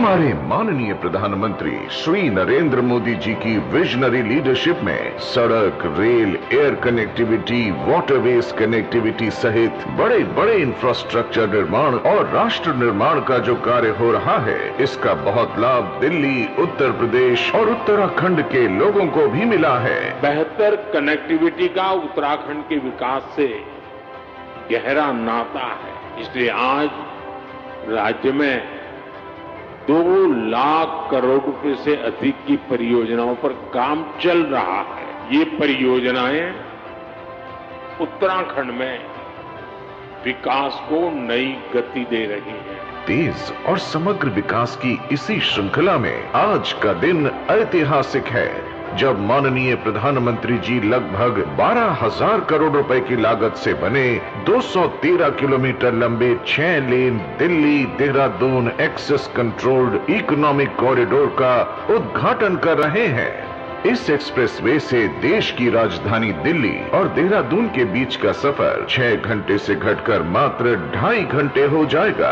हमारे माननीय प्रधानमंत्री श्री नरेंद्र मोदी जी की विजनरी लीडरशिप में सड़क, rail, air connectivity, waterways connectivity सहित बड़े बड़े इंफ्रास्ट्रक्चर निर्माण और राष्ट्र निर्माण का जो कार्य हो रहा है, इसका बहुत लाभ दिल्ली, उत्तर प्रदेश और उत्तराखंड के लोगों को भी मिला है। बेहतर कनेक्टिविटी का उत्तराखंड के विकास से गहरा नाता है। इसलिए आज राज्य में 2 लाख करोड़ रुपए से अधिक की परियोजनाओं पर काम चल रहा है। ये परियोजनाएं उत्तराखंड में विकास को नई गति दे रही हैं। तेज और समग्र विकास की इसी श्रृंखला में आज का दिन ऐतिहासिक है, जब माननीय प्रधानमंत्री जी लगभग 12,000 करोड़ रुपए की लागत से बने 213 किलोमीटर लंबे 6 lane Delhi Dehradun access controlled economic corridor का उद्घाटन कर रहे हैं। इस एक्सप्रेसवे से देश की राजधानी दिल्ली और देहरादून के बीच का सफर 6 घंटे से घटकर मात्र 2.5 घंटे हो जाएगा।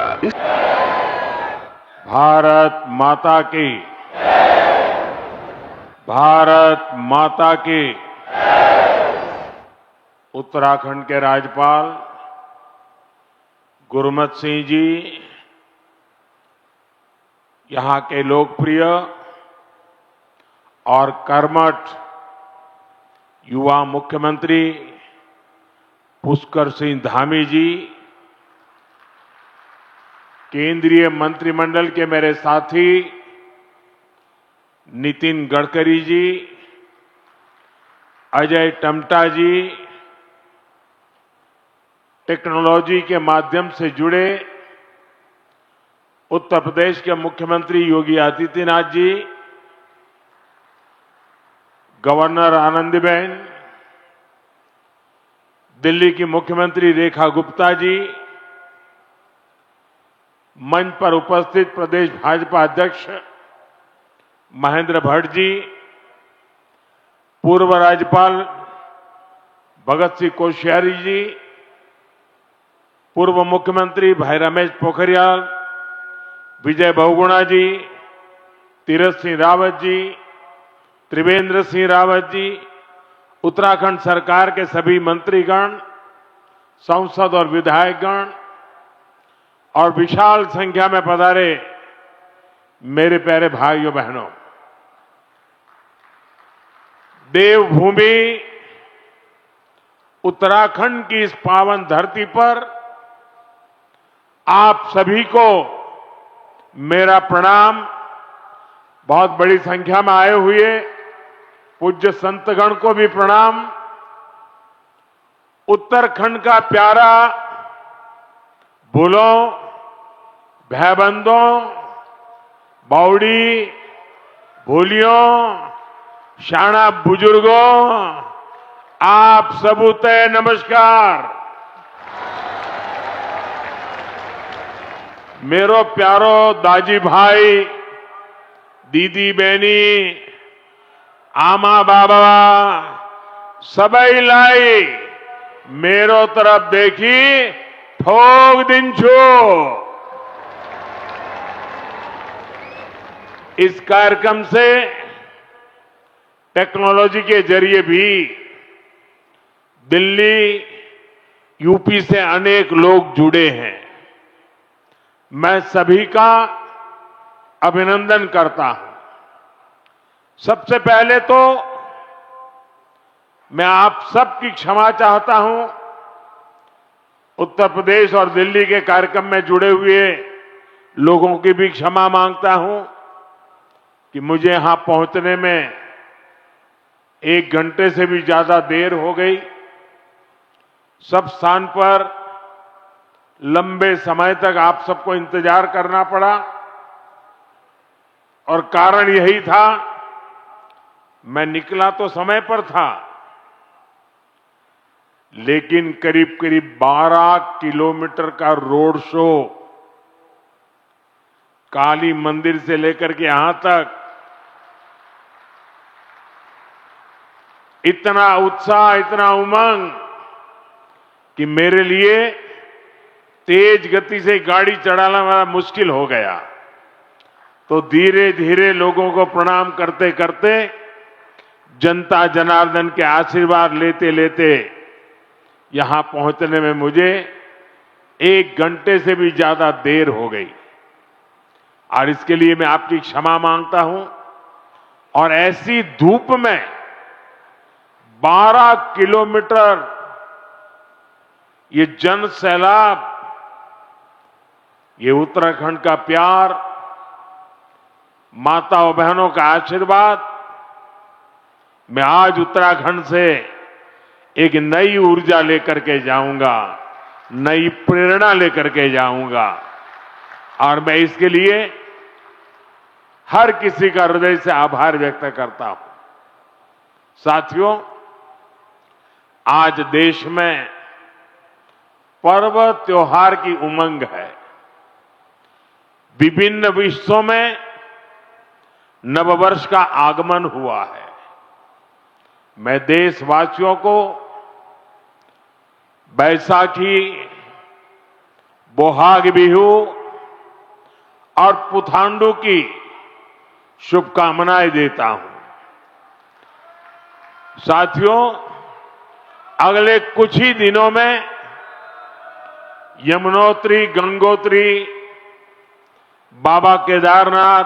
भारत माता की, भारत माता की। उत्तराखंड के राज्यपाल गुरमत सिंह जी, यहां के लोकप्रिय और कर्मठ युवा मुख्यमंत्री पुष्कर सिंह धामी जी, केंद्रीय मंत्रिमंडल के मेरे साथी नितिन गडकरी जी, अजय टम्टा जी, टेक्नोलॉजी के माध्यम से जुड़े उत्तर प्रदेश के मुख्यमंत्री योगी आदित्यनाथ जी, गवर्नर आनंदीबेन, दिल्ली की मुख्यमंत्री रेखा गुप्ता जी, मंच पर उपस्थित प्रदेश भाजपा अध्यक्ष महेंद्र भट्ट जी, पूर्व राज्यपाल भगत सिंह कोश्यारी जी, पूर्व मुख्यमंत्री भाई रमेश पोखरियाल, विजय बहुगुणा जी, तीरथ सिंह रावत जी, त्रिवेंद्र सिंह रावत जी, उत्तराखंड सरकार के सभी मंत्रीगण, सांसद और विधायकगण और विशाल संख्या में पधारे मेरे प्यारे भाइयों बहनों, देवभूमि उत्तराखंड की इस पावन धरती पर आप सभी को मेरा प्रणाम। बहुत बड़ी संख्या में आए हुए पूज्य संतगण को भी प्रणाम। उत्तराखंड का प्यारा भूलों, भाईबंधों, बावड़ी, भूलियों, शाना बुजुर्गों, आप सबूते नमस्कार। मेरो प्यारो दाजी भाई, दीदी बहनी, आमा बाबा सबई लाई मेरो तरफ देखी ठोक दिन छो। इस कार्यक्रम से टेक्नोलॉजी के जरिए भी दिल्ली, यूपी से अनेक लोग जुड़े हैं। मैं सभी का अभिनंदन करता हूं। सबसे पहले तो मैं आप सबकी क्षमा चाहता हूं। उत्तर प्रदेश और दिल्ली के कार्यक्रम में जुड़े हुए लोगों की भी क्षमा मांगता हूं कि मुझे यहां पहुंचने में 1 घंटे से भी ज्यादा देर हो गई। सब स्थान पर लंबे समय तक आप सबको इंतजार करना पड़ा और कारण यही था, मैं निकला तो समय पर था, लेकिन करीब करीब 12 किलोमीटर का रोड शो काली मंदिर से लेकर के यहां तक इतना उत्साह, इतना उमंग कि मेरे लिए तेज गति से गाड़ी चलाना बड़ा मुश्किल हो गया। तो धीरे धीरे लोगों को प्रणाम करते करते, जनता जनार्दन के आशीर्वाद लेते लेते यहां पहुंचने में मुझे 1 घंटे से भी ज्यादा देर हो गई और इसके लिए मैं आपकी क्षमा मांगता हूं। और ऐसी धूप में 12 किलोमीटर ये जन सैलाब, ये उत्तराखंड का प्यार, माताओं बहनों का आशीर्वाद, मैं आज उत्तराखंड से एक नई ऊर्जा लेकर के जाऊंगा, नई प्रेरणा लेकर के जाऊंगा और मैं इसके लिए हर किसी का हृदय से आभार व्यक्त करता हूं। साथियों, आज देश में पर्व त्योहार की उमंग है। विभिन्न विश्वों में नववर्ष का आगमन हुआ है। मैं देशवासियों को बैसाखी, बोहाग बिहू और पुथांडु की शुभकामनाएं देता हूं। साथियों, अगले कुछ ही दिनों में यमुनोत्री, गंगोत्री, बाबा केदारनाथ,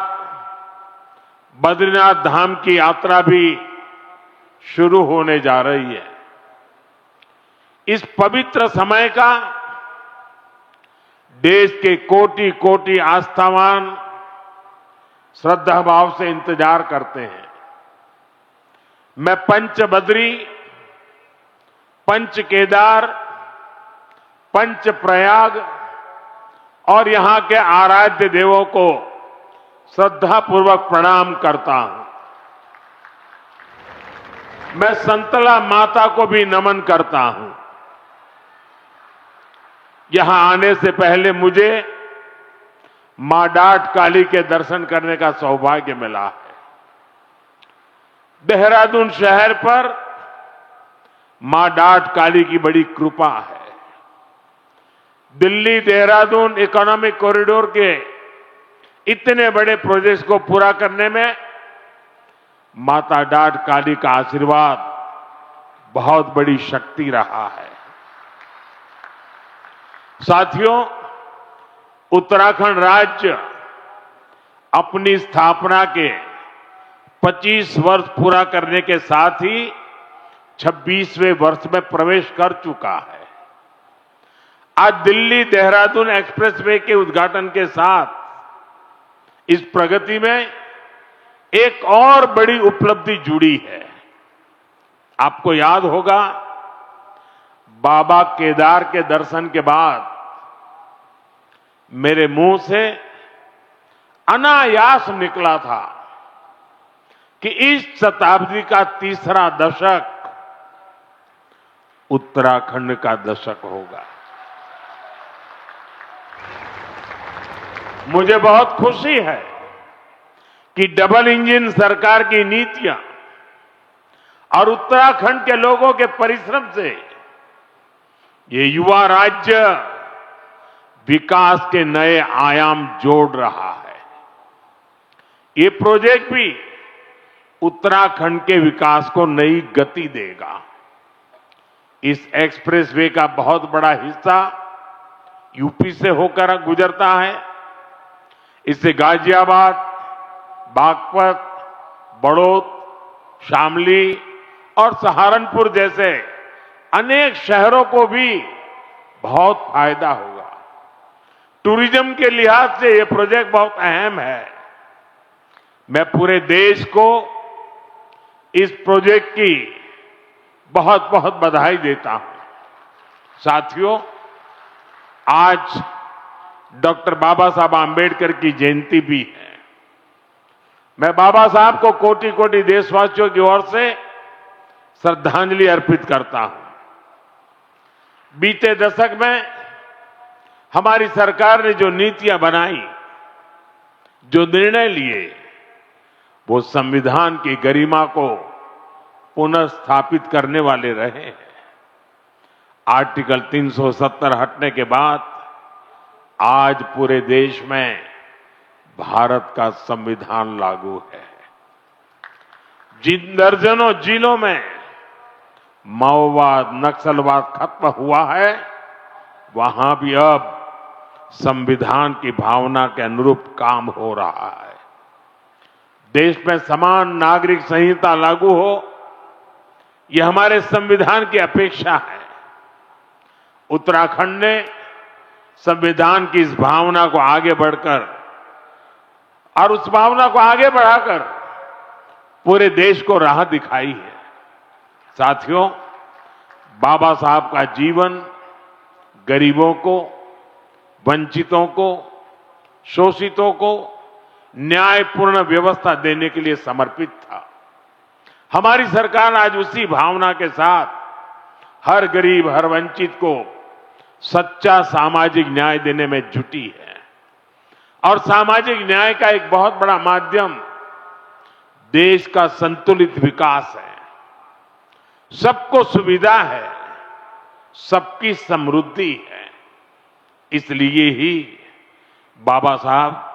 बद्रीनाथ धाम की यात्रा भी शुरू होने जा रही है। इस पवित्र समय का देश के कोटि कोटि आस्थावान श्रद्धा भाव से इंतजार करते हैं। मैं पंच बद्री, पंच केदार, पंच प्रयाग और यहां के आराध्य देवों को श्रद्धापूर्वक प्रणाम करता हूं। मैं संतला माता को भी नमन करता हूं। यहां आने से पहले मुझे मां डाट काली के दर्शन करने का सौभाग्य मिला है। देहरादून शहर पर मां डाट काली की बड़ी कृपा है। दिल्ली देहरादून इकोनॉमिक कॉरिडोर के इतने बड़े प्रोजेक्ट्स को पूरा करने में माता डाट काली का आशीर्वाद बहुत बड़ी शक्ति रहा है। साथियों, उत्तराखंड राज्य अपनी स्थापना के 25 वर्ष पूरा करने के साथ ही 26वें वर्ष में प्रवेश कर चुका है। आज दिल्ली देहरादून एक्सप्रेसवे के उद्घाटन के साथ इस प्रगति में एक और बड़ी उपलब्धि जुड़ी है। आपको याद होगा, बाबा केदार के दर्शन के बाद मेरे मुंह से अनायास निकला था कि इस शताब्दी का तीसरा दशक उत्तराखंड का दशक होगा। मुझे बहुत खुशी है कि डबल इंजन सरकार की नीतियां और उत्तराखंड के लोगों के परिश्रम से ये युवा राज्य विकास के नए आयाम जोड़ रहा है। ये प्रोजेक्ट भी उत्तराखंड के विकास को नई गति देगा। इस एक्सप्रेसवे का बहुत बड़ा हिस्सा यूपी से होकर गुजरता है। इससे गाजियाबाद, बागपत, बड़ौद, शामली और सहारनपुर जैसे अनेक शहरों को भी बहुत फायदा होगा। टूरिज्म के लिहाज से यह प्रोजेक्ट बहुत अहम है। मैं पूरे देश को इस प्रोजेक्ट की बहुत बहुत बधाई देता हूं। साथियों, आज डॉक्टर बाबा साहब आंबेडकर की जयंती भी है। मैं बाबा साहब को कोटि कोटि देशवासियों की ओर से श्रद्धांजलि अर्पित करता हूं। बीते दशक में हमारी सरकार ने जो नीतियां बनाई, जो निर्णय लिए, वो संविधान की गरिमा को पुनः स्थापित करने वाले रहे हैं। आर्टिकल 370 हटने के बाद आज पूरे देश में भारत का संविधान लागू है। जिन दर्जनों जिलों में माओवाद, नक्सलवाद खत्म हुआ है, वहां भी अब संविधान की भावना के अनुरूप काम हो रहा है। देश में समान नागरिक संहिता लागू हो, यह हमारे संविधान की अपेक्षा है। उत्तराखंड ने संविधान की इस भावना को आगे बढ़कर और उस भावना को आगे बढ़ाकर पूरे देश को राह दिखाई है। साथियों, बाबा साहब का जीवन गरीबों को, वंचितों को, शोषितों को न्यायपूर्ण व्यवस्था देने के लिए समर्पित था। हमारी सरकार आज उसी भावना के साथ हर गरीब, हर वंचित को सच्चा सामाजिक न्याय देने में जुटी है। और सामाजिक न्याय का एक बहुत बड़ा माध्यम देश का संतुलित विकास है। सबको सुविधा है, सबकी समृद्धि है। इसलिए ही बाबा साहब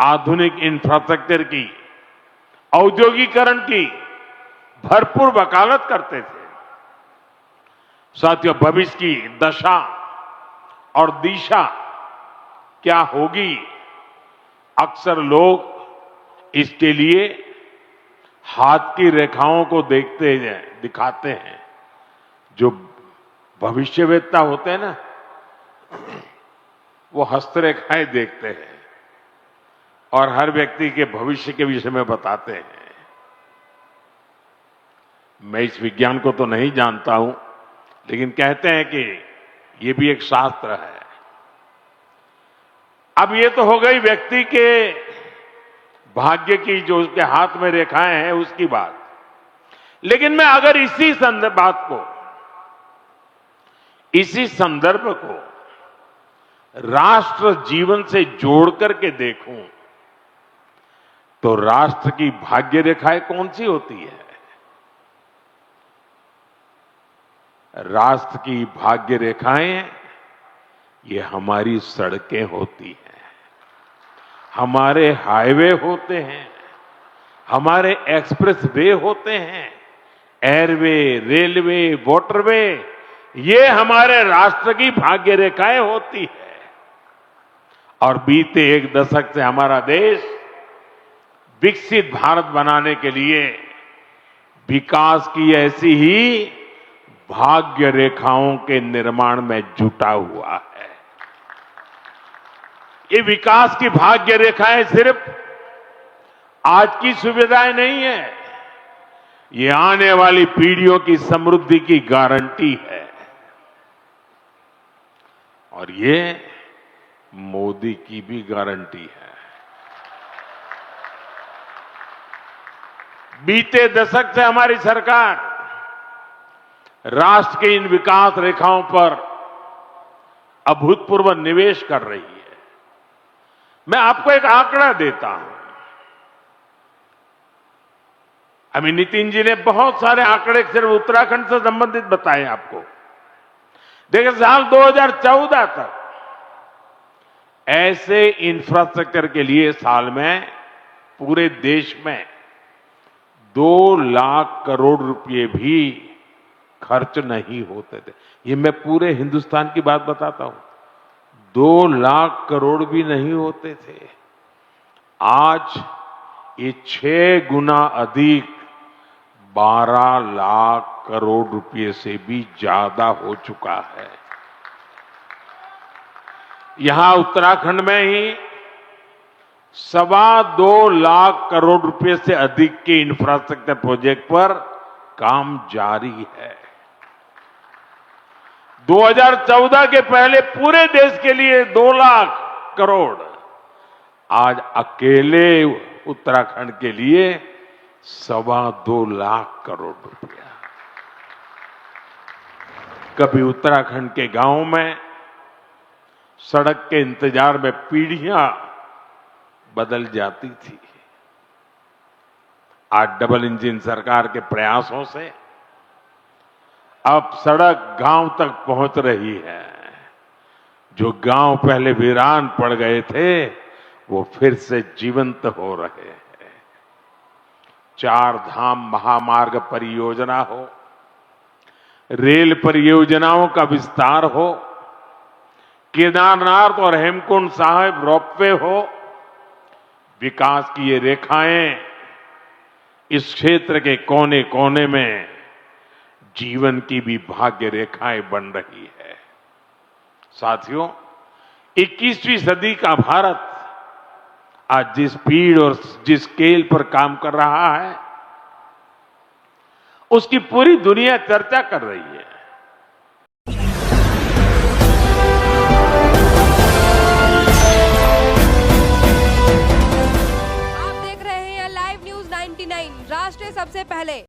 आधुनिक इंफ्रास्ट्रक्चर की, औद्योगिकरण की भरपूर वकालत करते थे। साथियों, भविष्य की दशा और दिशा क्या होगी, अक्सर लोग इसके लिए हाथ की रेखाओं को दिखाते हैं। जो भविष्यवेत्ता होते हैं ना, वो हस्तरेखाएं देखते हैं और हर व्यक्ति के भविष्य के विषय में बताते हैं। मैं इस विज्ञान को तो नहीं जानता हूं, लेकिन कहते हैं कि ये भी एक शास्त्र है। अब ये तो हो गई व्यक्ति के भाग्य की, जो उसके हाथ में रेखाएं हैं उसकी बात। लेकिन मैं अगर इसी संदर्भ को राष्ट्र जीवन से जोड़ करके देखूं, तो राष्ट्र की भाग्य रेखाएं कौन सी होती है? राष्ट्र की भाग्य रेखाएं ये हमारी सड़कें होती हैं, हमारे हाईवे होते हैं, हमारे एक्सप्रेस वे होते हैं, एयरवे, रेलवे, वाटरवे, ये हमारे राष्ट्र की भाग्य रेखाएं होती है। और बीते एक दशक से हमारा देश विकसित भारत बनाने के लिए विकास की ऐसी ही भाग्य रेखाओं के निर्माण में जुटा हुआ है। ये विकास की भाग्य रेखाएं सिर्फ आज की सुविधाएं नहीं है, ये आने वाली पीढ़ियों की समृद्धि की गारंटी है। और ये मोदी की भी गारंटी है। बीते दशक से हमारी सरकार राष्ट्र के इन विकास रेखाओं पर अभूतपूर्व निवेश कर रही है। मैं आपको एक आंकड़ा देता हूं। अभी नितिन जी ने बहुत सारे आंकड़े सिर्फ उत्तराखंड से संबंधित बताए आपको। देखिए, साल 2014 तक ऐसे इंफ्रास्ट्रक्चर के लिए साल में पूरे देश में 2 लाख करोड़ रुपए भी खर्च नहीं होते थे। ये मैं पूरे हिंदुस्तान की बात बताता हूं। 2 लाख करोड़ भी नहीं होते थे। आज ये 6 गुना अधिक 12 लाख करोड़ रुपए से भी ज्यादा हो चुका है। यहां उत्तराखंड में ही 2.25 लाख करोड़ रुपए से अधिक के इंफ्रास्ट्रक्चर प्रोजेक्ट पर काम जारी है। 2014 के पहले पूरे देश के लिए 2 लाख करोड़, आज अकेले उत्तराखंड के लिए 2.25 लाख करोड़ रुपया। कभी उत्तराखंड के गांव में सड़क के इंतजार में पीढ़ियां बदल जाती थी। आज डबल इंजन सरकार के प्रयासों से अब सड़क गांव तक पहुंच रही है। जो गांव पहले वीरान पड़ गए थे, वो फिर से जीवंत हो रहे हैं। 4 धाम महामार्ग परियोजना हो, रेल परियोजनाओं का विस्तार हो, केदारनाथ और हेमकुंड साहिब रोपवे हो, विकास की ये रेखाएं इस क्षेत्र के कोने कोने में जीवन की भी भाग्य रेखाएं बन रही है। साथियों, 21वीं सदी का भारत आज जिस स्पीड और जिस स्केल पर काम कर रहा है, उसकी पूरी दुनिया चर्चा कर रही है। आप देख रहे हैं लाइव न्यूज 99 राष्ट्र सबसे पहले।